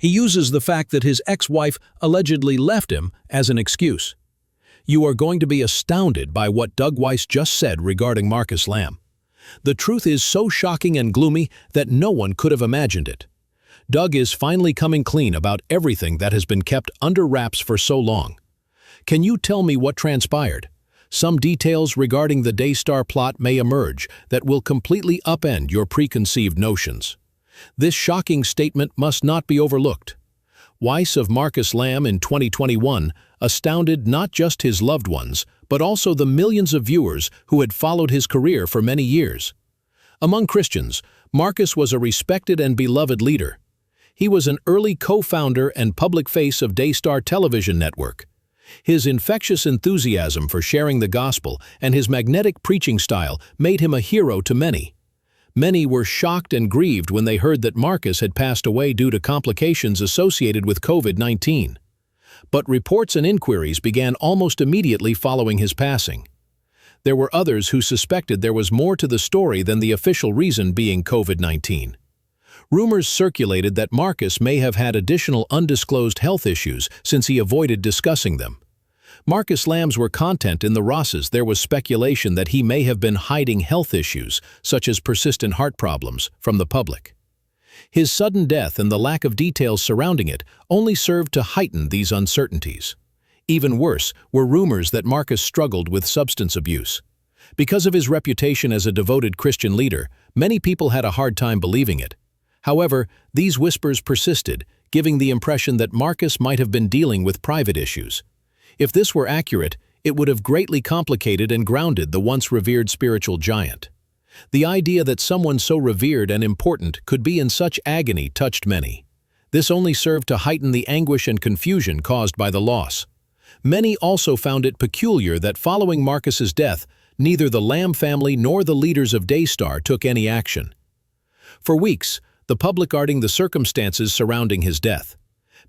He uses the fact that his ex-wife allegedly left him as an excuse. You are going to be astounded by what Doug Weiss just said regarding Marcus Lamb. The truth is so shocking and gloomy that no one could have imagined it. Doug is finally coming clean about everything that has been kept under wraps for so long. Can you tell me what transpired? Some details regarding the Daystar plot may emerge that will completely upend your preconceived notions. This shocking statement must not be overlooked. Weiss of Marcus Lamb in 2021 astounded not just his loved ones, but also the millions of viewers who had followed his career for many years. Among Christians, Marcus was a respected and beloved leader. He was an early co-founder and public face of Daystar television network. His infectious enthusiasm for sharing the gospel and his magnetic preaching style made him a hero to many. Many were shocked and grieved when they heard that Marcus had passed away due to complications associated with COVID-19. But reports and inquiries began almost immediately following his passing. There were others who suspected there was more to the story than the official reason being COVID-19. Rumors circulated that Marcus may have had additional undisclosed health issues since he avoided discussing them. Marcus Lamb's were content in the Rosses. There was speculation that he may have been hiding health issues, such as persistent heart problems, from the public. His sudden death and the lack of details surrounding it only served to heighten these uncertainties. Even worse were rumors that Marcus struggled with substance abuse. Because of his reputation as a devoted Christian leader, many people had a hard time believing it. However, these whispers persisted, giving the impression that Marcus might have been dealing with private issues. If this were accurate, it would have greatly complicated and grounded the once revered spiritual giant. The idea that someone so revered and important could be in such agony touched many. This only served to heighten the anguish and confusion caused by the loss. Many also found it peculiar that following Marcus's death, neither the Lamb family nor the leaders of Daystar took any action. For weeks, the public regarding the circumstances surrounding his death.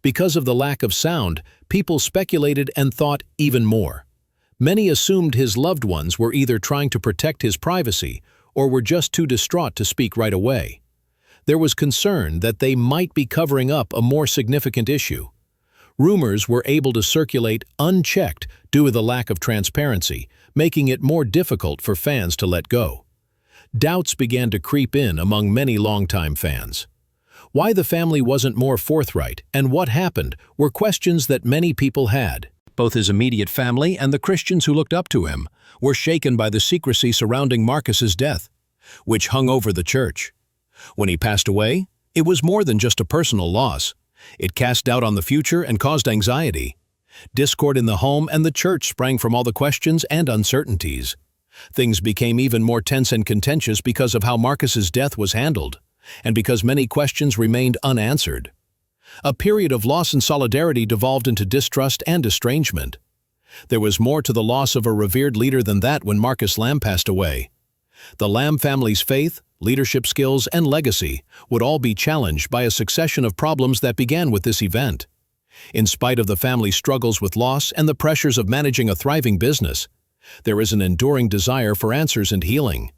Because of the lack of sound, people speculated and thought even more. Many assumed his loved ones were either trying to protect his privacy or were just too distraught to speak right away. There was concern that they might be covering up a more significant issue. Rumors were able to circulate unchecked due to the lack of transparency, making it more difficult for fans to let go. Doubts began to creep in among many longtime fans. Why the family wasn't more forthright and what happened were questions that many people had. Both his immediate family and the Christians who looked up to him were shaken by the secrecy surrounding Marcus's death, which hung over the church. When he passed away, it was more than just a personal loss. It cast doubt on the future and caused anxiety. Discord in the home and the church sprang from all the questions and uncertainties. Things became even more tense and contentious because of how Marcus's death was handled, and because many questions remained unanswered. A period of loss and solidarity devolved into distrust and estrangement. There was more to the loss of a revered leader than that when Marcus Lamb passed away. The Lamb family's faith, leadership skills, and legacy would all be challenged by a succession of problems that began with this event. In spite of the family's struggles with loss and the pressures of managing a thriving business, there is an enduring desire for answers and healing.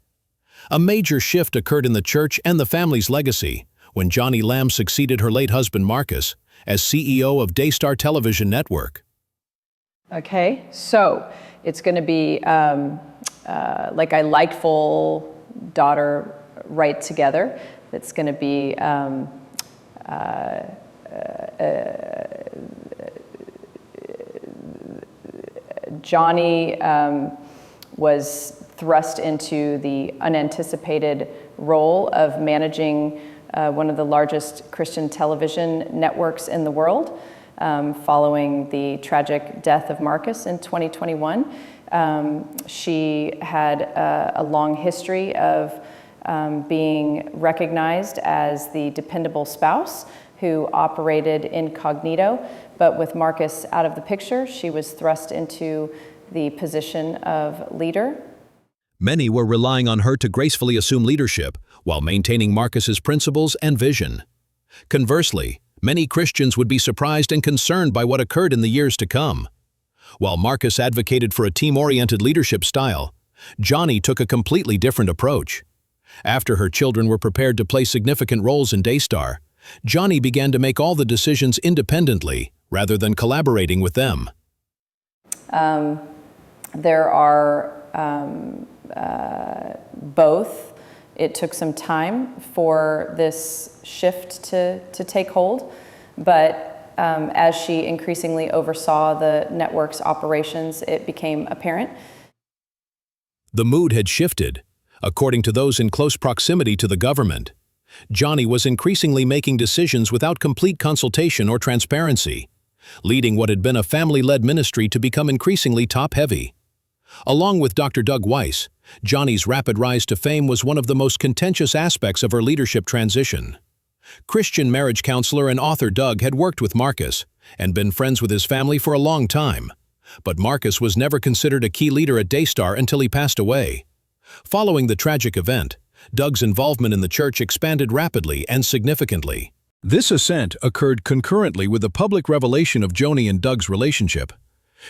A major shift occurred in the church and the family's legacy when Johnny Lamb succeeded her late husband Marcus as CEO of Daystar Television Network. Okay, so it's going to be like I like full daughter right together. It's going to be Johnny was thrust into the unanticipated role of managing one of the largest Christian television networks in the world, following the tragic death of Marcus in 2021. She had a long history of being recognized as the dependable spouse who operated incognito, but with Marcus out of the picture, she was thrust into the position of leader. Many were relying on her to gracefully assume leadership while maintaining Marcus's principles and vision. Conversely, many Christians would be surprised and concerned by what occurred in the years to come. While Marcus advocated for a team-oriented leadership style, Johnny took a completely different approach. After her children were prepared to play significant roles in Daystar, Johnny began to make all the decisions independently rather than collaborating with them. There are both. It took some time for this shift to take hold, but as she increasingly oversaw the network's operations, it became apparent. The mood had shifted. According to those in close proximity to the government, Johnny was increasingly making decisions without complete consultation or transparency, leading what had been a family-led ministry to become increasingly top-heavy. Along with Dr. Doug Weiss, Johnny's rapid rise to fame was one of the most contentious aspects of her leadership transition. Christian marriage counselor and author Doug had worked with Marcus and been friends with his family for a long time, but Marcus was never considered a key leader at Daystar until he passed away. Following the tragic event, Doug's involvement in the church expanded rapidly and significantly. This ascent occurred concurrently with the public revelation of Joni and Doug's relationship.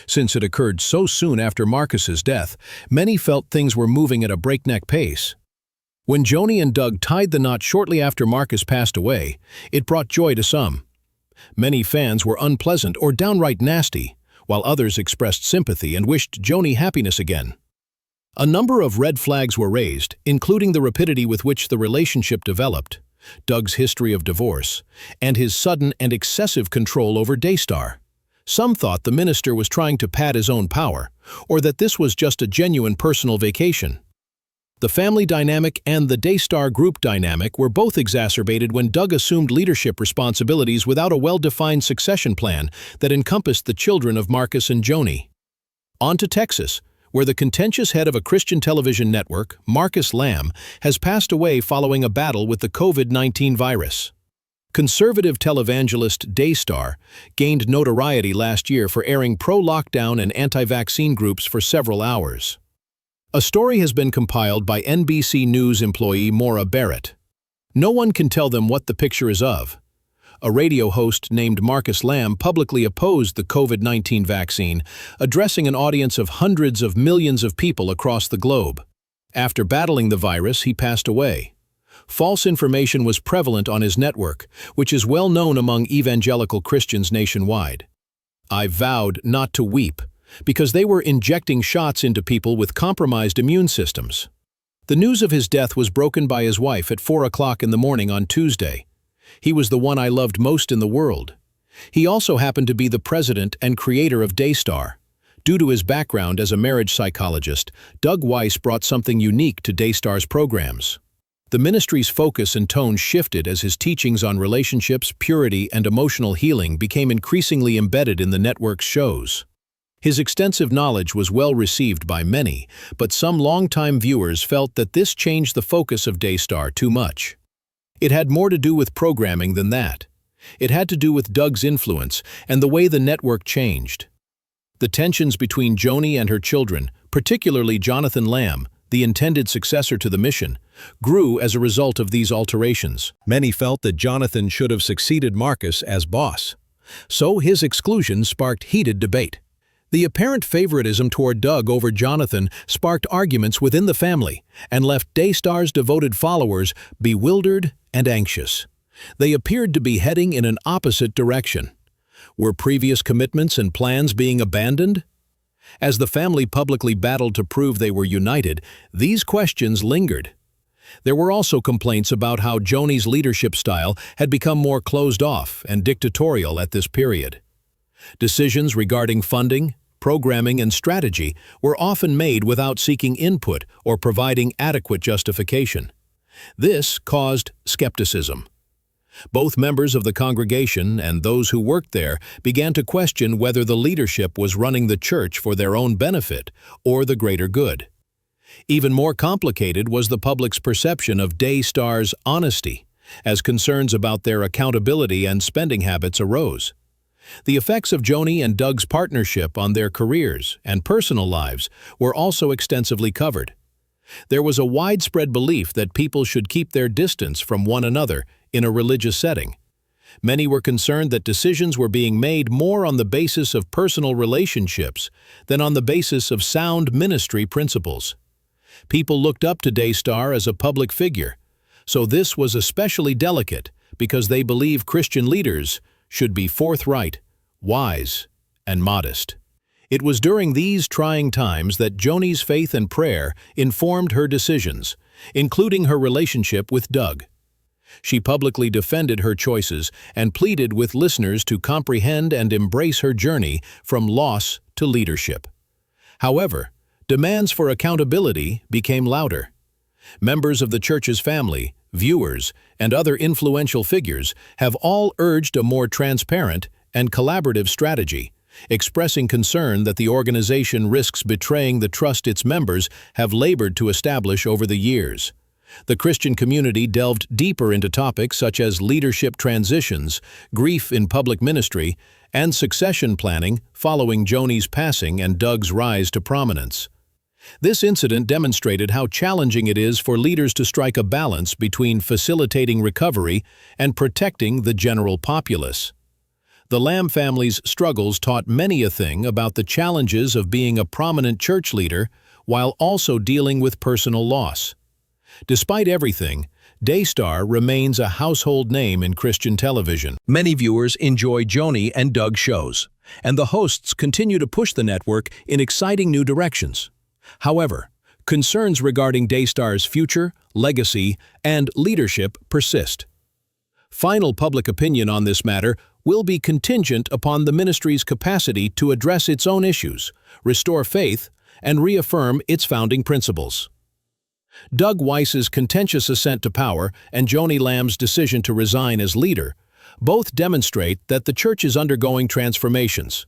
Since it occurred so soon after Marcus's death, many felt things were moving at a breakneck pace. When Joni and Doug tied the knot shortly after Marcus passed away, it brought joy to some. Many fans were unpleasant or downright nasty, while others expressed sympathy and wished Joni happiness again. A number of red flags were raised, including the rapidity with which the relationship developed, Doug's history of divorce, and his sudden and excessive control over Daystar. Some thought the minister was trying to pad his own power, or that this was just a genuine personal vacation. The family dynamic and the Daystar group dynamic were both exacerbated when Doug assumed leadership responsibilities without a well-defined succession plan that encompassed the children of Marcus and Joni. On to Texas, where the contentious head of a Christian television network, Marcus Lamb, has passed away following a battle with the COVID-19 virus. Conservative televangelist Daystar gained notoriety last year for airing pro-lockdown and anti-vaccine groups for several hours. A story has been compiled by NBC News employee Maura Barrett. No one can tell them what the picture is of. A radio host named Marcus Lamb publicly opposed the COVID-19 vaccine, addressing an audience of hundreds of millions of people across the globe. After battling the virus, he passed away. False information was prevalent on his network, which is well known among evangelical Christians nationwide. I vowed not to weep, because they were injecting shots into people with compromised immune systems. The news of his death was broken by his wife at 4 o'clock in the morning on Tuesday. He was the one I loved most in the world. He also happened to be the president and creator of Daystar. Due to his background as a marriage psychologist, Doug Weiss brought something unique to Daystar's programs. The ministry's focus and tone shifted as his teachings on relationships, purity, and emotional healing became increasingly embedded in the network's shows. His extensive knowledge was well received by many, but some longtime viewers felt that this changed the focus of Daystar too much. It had more to do with programming than that. It had to do with Doug's influence and the way the network changed. The tensions between Joni and her children, particularly Jonathan Lamb, the intended successor to the mission, grew as a result of these alterations. Many felt that Jonathan should have succeeded Marcus as boss. So his exclusion sparked heated debate. The apparent favoritism toward Doug over Jonathan sparked arguments within the family and left Daystar's devoted followers bewildered and anxious. They appeared to be heading in an opposite direction. Were previous commitments and plans being abandoned? As the family publicly battled to prove they were united, these questions lingered. There were also complaints about how Joni's leadership style had become more closed off and dictatorial at this period. Decisions regarding funding, programming, and strategy were often made without seeking input or providing adequate justification. This caused skepticism. Both members of the congregation and those who worked there began to question whether the leadership was running the church for their own benefit or the greater good. Even more complicated was the public's perception of Daystar's honesty, as concerns about their accountability and spending habits arose. The effects of Joni and Doug's partnership on their careers and personal lives were also extensively covered. There was a widespread belief that people should keep their distance from one another in a religious setting. Many were concerned that decisions were being made more on the basis of personal relationships than on the basis of sound ministry principles. People looked up to Daystar as a public figure, so this was especially delicate, because they believe Christian leaders should be forthright, wise, and modest. It was during these trying times that Joni's faith and prayer informed her decisions, including her relationship with Doug. She publicly defended her choices and pleaded with listeners to comprehend and embrace her journey from loss to leadership. However, demands for accountability became louder. Members of the church's family, viewers, and other influential figures have all urged a more transparent and collaborative strategy, expressing concern that the organization risks betraying the trust its members have labored to establish over the years. The Christian community delved deeper into topics such as leadership transitions, grief in public ministry, and succession planning following Joni's passing and Doug's rise to prominence. This incident demonstrated how challenging it is for leaders to strike a balance between facilitating recovery and protecting the general populace. The Lamb family's struggles taught many a thing about the challenges of being a prominent church leader while also dealing with personal loss. Despite everything, Daystar remains a household name in Christian television. Many viewers enjoy Joni and Doug shows, and the hosts continue to push the network in exciting new directions. However, concerns regarding Daystar's future, legacy, and leadership persist. Final public opinion on this matter will be contingent upon the ministry's capacity to address its own issues, restore faith, and reaffirm its founding principles. Doug Weiss's contentious ascent to power and Joni Lamb's decision to resign as leader both demonstrate that the church is undergoing transformations.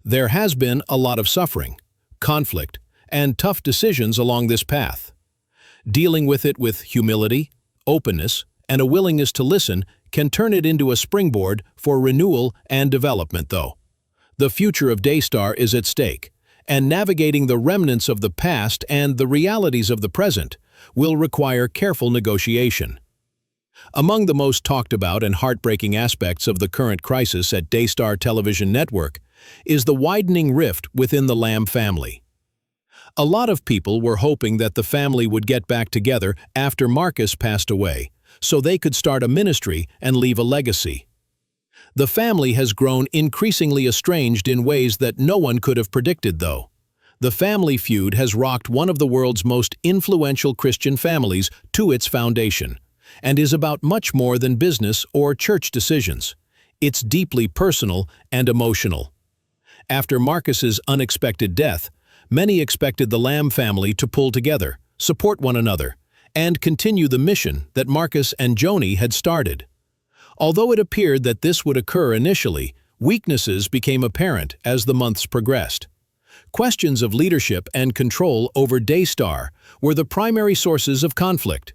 There has been a lot of suffering, conflict, and tough decisions along this path. Dealing with it with humility, openness, and a willingness to listen can turn it into a springboard for renewal and development, though. The future of Daystar is at stake, and navigating the remnants of the past and the realities of the present will require careful negotiation. Among the most talked about and heartbreaking aspects of the current crisis at Daystar Television Network is the widening rift within the Lamb family. A lot of people were hoping that the family would get back together after Marcus passed away, so they could start a ministry and leave a legacy. The family has grown increasingly estranged in ways that no one could have predicted, though. The family feud has rocked one of the world's most influential Christian families to its foundation, and is about much more than business or church decisions. It's deeply personal and emotional. After Marcus's unexpected death, many expected the Lamb family to pull together, support one another, and continue the mission that Marcus and Joni had started. Although it appeared that this would occur initially, weaknesses became apparent as the months progressed. Questions of leadership and control over Daystar were the primary sources of conflict.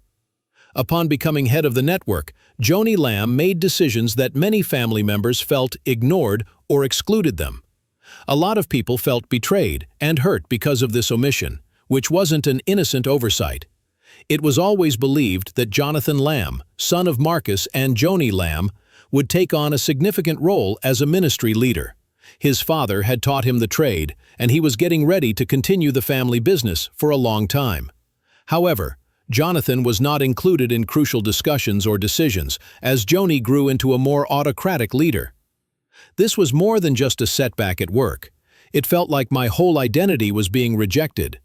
Upon becoming head of the network, Joni Lamb made decisions that many family members felt ignored or excluded them. A lot of people felt betrayed and hurt because of this omission, which wasn't an innocent oversight. It was always believed that Jonathan Lamb, son of Marcus and Joni Lamb, would take on a significant role as a ministry leader. His father had taught him the trade, and he was getting ready to continue the family business for a long time. However, Jonathan was not included in crucial discussions or decisions, as Joni grew into a more autocratic leader. This was more than just a setback at work. It felt like my whole identity was being rejected.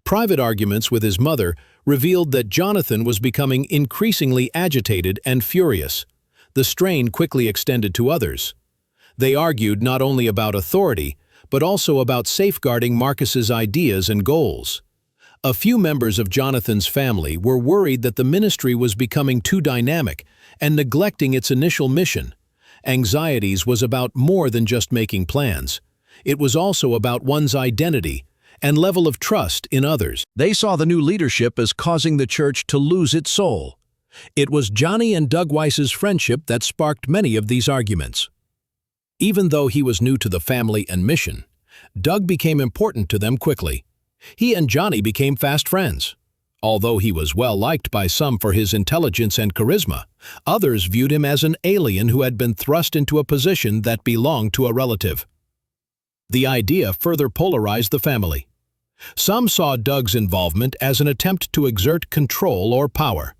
Private arguments with his mother revealed that Jonathan was becoming increasingly agitated and furious. The strain quickly extended to others. They argued not only about authority, but also about safeguarding Marcus's ideas and goals. A few members of Jonathan's family were worried that the ministry was becoming too dynamic and neglecting its initial mission. Anxieties was about more than just making plans. It was also about one's identity and level of trust in others. They saw the new leadership as causing the church to lose its soul. It was Joni and Doug Weiss's friendship that sparked many of these arguments. Even though he was new to the family and mission, Doug became important to them quickly. He and Joni became fast friends. Although he was well liked by some for his intelligence and charisma, others viewed him as an alien who had been thrust into a position that belonged to a relative. The idea further polarized the family. Some saw Doug's involvement as an attempt to exert control or power.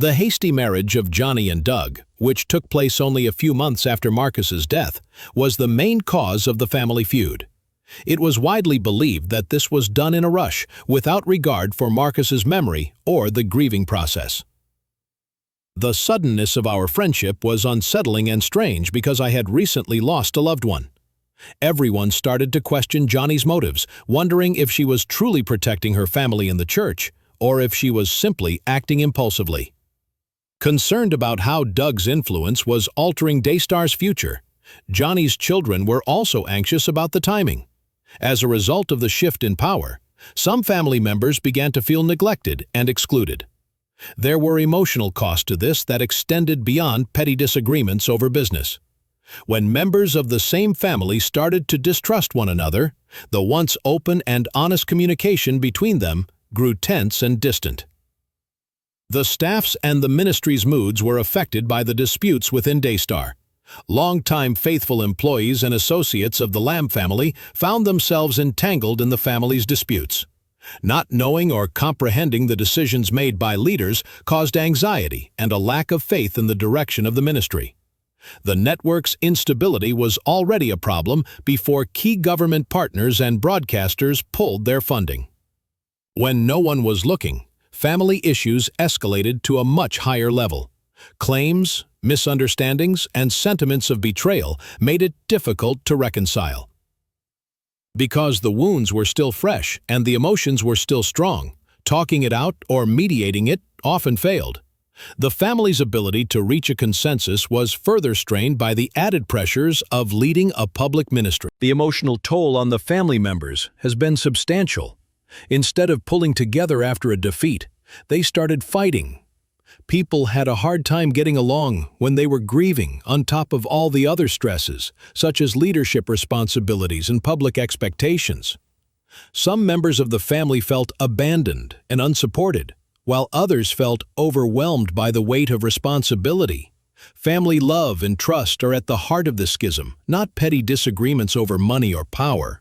The hasty marriage of Johnny and Doug, which took place only a few months after Marcus's death, was the main cause of the family feud. It was widely believed that this was done in a rush, without regard for Marcus's memory or the grieving process. The suddenness of our friendship was unsettling and strange because I had recently lost a loved one. Everyone started to question Johnny's motives, wondering if she was truly protecting her family in the church, or if she was simply acting impulsively. Concerned about how Doug's influence was altering Daystar's future, Johnny's children were also anxious about the timing. As a result of the shift in power, some family members began to feel neglected and excluded. There were emotional costs to this that extended beyond petty disagreements over business. When members of the same family started to distrust one another, the once open and honest communication between them grew tense and distant. The staff's and the ministry's moods were affected by the disputes within Daystar. Longtime faithful employees and associates of the Lamb family found themselves entangled in the family's disputes. Not knowing or comprehending the decisions made by leaders caused anxiety and a lack of faith in the direction of the ministry. The network's instability was already a problem before key government partners and broadcasters pulled their funding. When no one was looking, family issues escalated to a much higher level. Claims, misunderstandings, and sentiments of betrayal made it difficult to reconcile. Because the wounds were still fresh and the emotions were still strong, talking it out or mediating it often failed. The family's ability to reach a consensus was further strained by the added pressures of leading a public ministry. The emotional toll on the family members has been substantial. Instead of pulling together after a defeat, they started fighting. People had a hard time getting along when they were grieving on top of all the other stresses, such as leadership responsibilities and public expectations. Some members of the family felt abandoned and unsupported, while others felt overwhelmed by the weight of responsibility. Family love and trust are at the heart of the schism, not petty disagreements over money or power.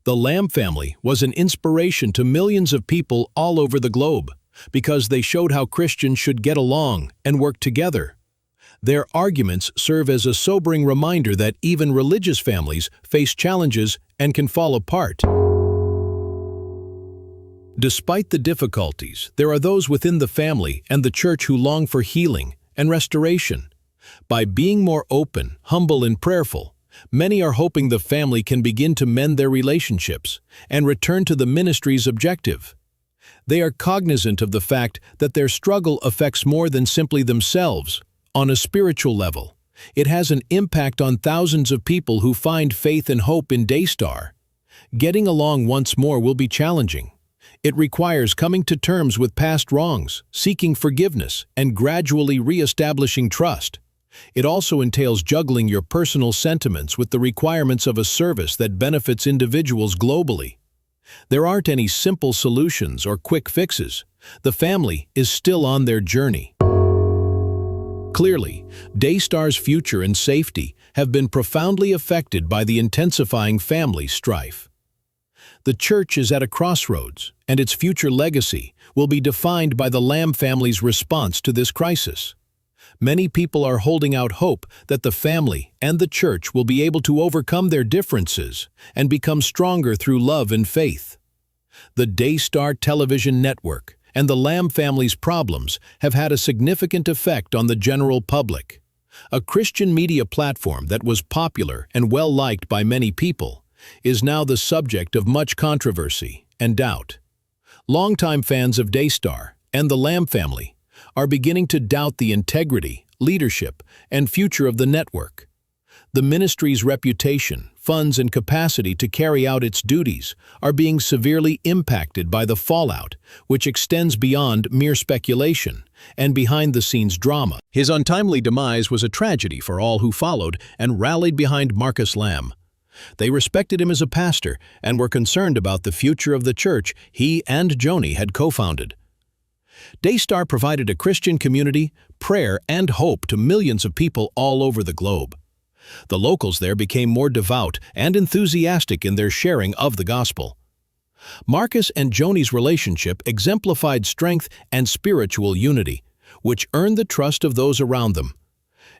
The Lamb family was an inspiration to millions of people all over the globe, because they showed how Christians should get along and work together. Their arguments serve as a sobering reminder that even religious families face challenges and can fall apart. Despite the difficulties, there are those within the family and the church who long for healing and restoration. By being more open, humble, and prayerful, many are hoping the family can begin to mend their relationships and return to the ministry's objective. They are cognizant of the fact that their struggle affects more than simply themselves. On a spiritual level, it has an impact on thousands of people who find faith and hope in Daystar. Getting along once more will be challenging. It requires coming to terms with past wrongs, seeking forgiveness, and gradually re-establishing trust. It also entails juggling your personal sentiments with the requirements of a service that benefits individuals globally. There aren't any simple solutions or quick fixes. The family is still on their journey. Clearly, Daystar's future and safety have been profoundly affected by the intensifying family strife. The church is at a crossroads, and its future legacy will be defined by the Lamb family's response to this crisis. Many people are holding out hope that the family and the church will be able to overcome their differences and become stronger through love and faith. The Daystar television network and the Lamb family's problems have had a significant effect on the general public. A Christian media platform that was popular and well-liked by many people is now the subject of much controversy and doubt. Longtime fans of Daystar and the Lamb family are beginning to doubt the integrity, leadership, and future of the network. The ministry's reputation, funds, and capacity to carry out its duties are being severely impacted by the fallout, which extends beyond mere speculation and behind-the-scenes drama. His untimely demise was a tragedy for all who followed and rallied behind Marcus Lamb. They respected him as a pastor and were concerned about the future of the church he and Joni had co-founded. Daystar provided a Christian community, prayer, and hope to millions of people all over the globe. The locals there became more devout and enthusiastic in their sharing of the gospel. Marcus and Joni's relationship exemplified strength and spiritual unity, which earned the trust of those around them.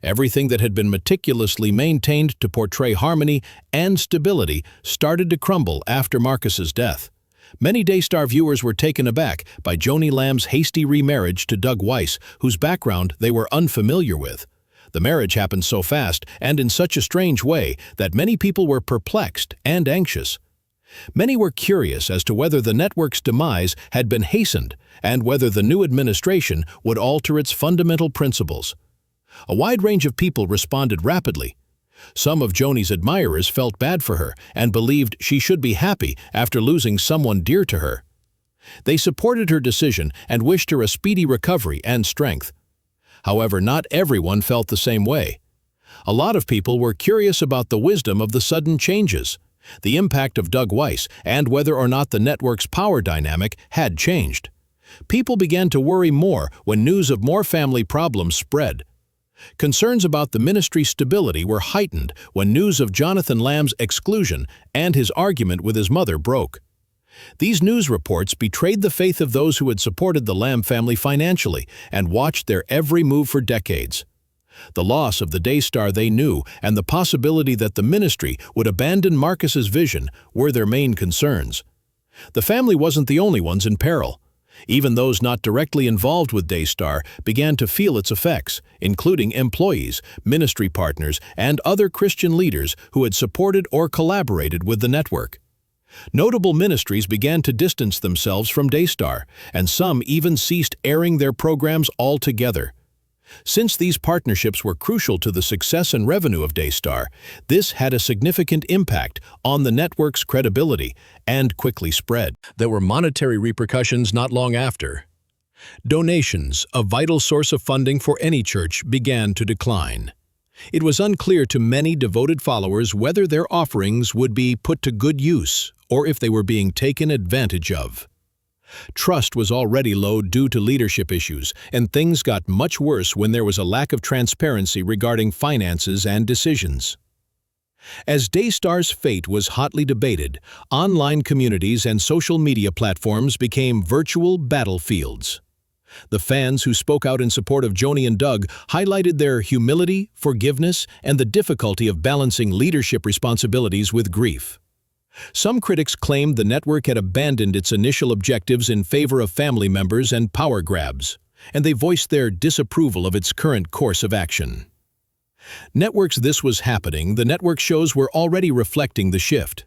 Everything that had been meticulously maintained to portray harmony and stability started to crumble after Marcus's death. Many Daystar viewers were taken aback by Joni Lamb's hasty remarriage to Doug Weiss, whose background they were unfamiliar with. The marriage happened so fast and in such a strange way that many people were perplexed and anxious. Many were curious as to whether the network's demise had been hastened and whether the new administration would alter its fundamental principles. A wide range of people responded rapidly. Some of Joni's admirers felt bad for her and believed she should be happy after losing someone dear to her. They supported her decision and wished her a speedy recovery and strength. However, not everyone felt the same way. A lot of people were curious about the wisdom of the sudden changes, the impact of Doug Weiss, and whether or not the network's power dynamic had changed. People began to worry more when news of more family problems spread. Concerns about the ministry's stability were heightened when news of Jonathan Lamb's exclusion and his argument with his mother broke. These news reports betrayed the faith of those who had supported the Lamb family financially and watched their every move for decades. The loss of the Daystar they knew and the possibility that the ministry would abandon Marcus's vision were their main concerns. The family wasn't the only ones in peril. Even those not directly involved with Daystar began to feel its effects, including employees, ministry partners, and other Christian leaders who had supported or collaborated with the network. Notable ministries began to distance themselves from Daystar, and some even ceased airing their programs altogether. Since these partnerships were crucial to the success and revenue of Daystar, this had a significant impact on the network's credibility and quickly spread. There were monetary repercussions not long after. Donations, a vital source of funding for any church, began to decline. It was unclear to many devoted followers whether their offerings would be put to good use or if they were being taken advantage of. Trust was already low due to leadership issues, and things got much worse when there was a lack of transparency regarding finances and decisions. As Daystar's fate was hotly debated, online communities and social media platforms became virtual battlefields. The fans who spoke out in support of Joni and Doug highlighted their humility, forgiveness, and the difficulty of balancing leadership responsibilities with grief. Some critics claimed the network had abandoned its initial objectives in favor of family members and power grabs, and they voiced their disapproval of its current course of action. Networks this was happening, the network shows were already reflecting the shift.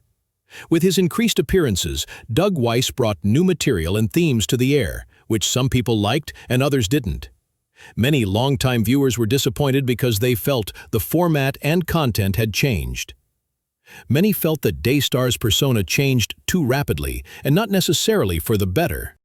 With his increased appearances, Doug Weiss brought new material and themes to the air, which some people liked and others didn't. Many longtime viewers were disappointed because they felt the format and content had changed. Many felt that Daystar's persona changed too rapidly and not necessarily for the better.